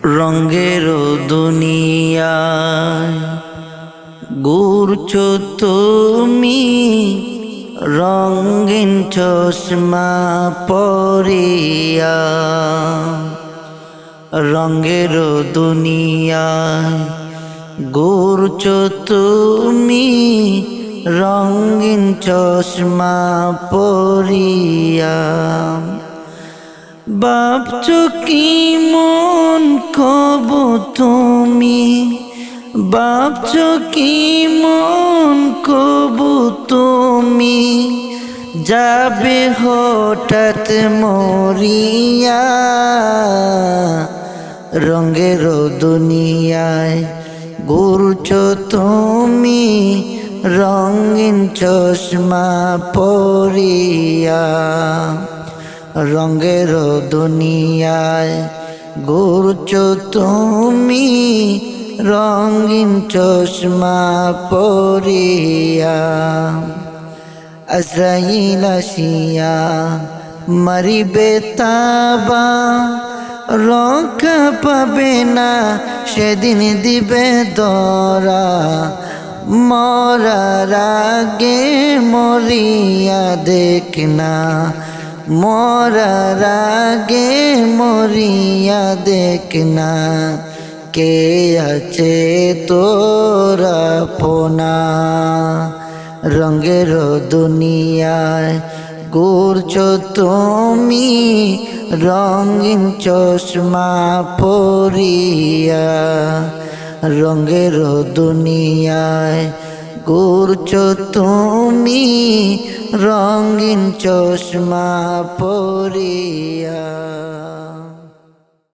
রঙের দুনিয়ায় ঘুরছো তুমি, রঙিন চশমা পরিয়া। রঙের দুনিয়ায় ঘুরছো তুমি, রঙিন চশমা পরিয়া। ভাবছো কি মন কবু তুমি, ভাবছো কি মন কবু তুমি, যাবে হঠাৎ মরিয়া। রঙের দুনিয়ায় ঘুরছো তুমি, রঙিন চশমা পরিয়া। রঙের দুনিয়ায় ঘুরছো তুমি, রঙিন চশমা পরিয়া। আজরাইল আসিয়া মরিবে তাবা, রক্ষা পাবে না সেদিন দিবে ধরা। মরার আগে মরিয়া দেখনা, মরার আগে মরিয়া দেখনা, কে আছে তোর আপনা। রঙের দুনিয়ায় ঘুরছো তুমি, রঙিন চশমা পরিয়া। রঙের দুনিয়ায় ঘুরছো তুমি, রঙিন চশমা পরিয়া।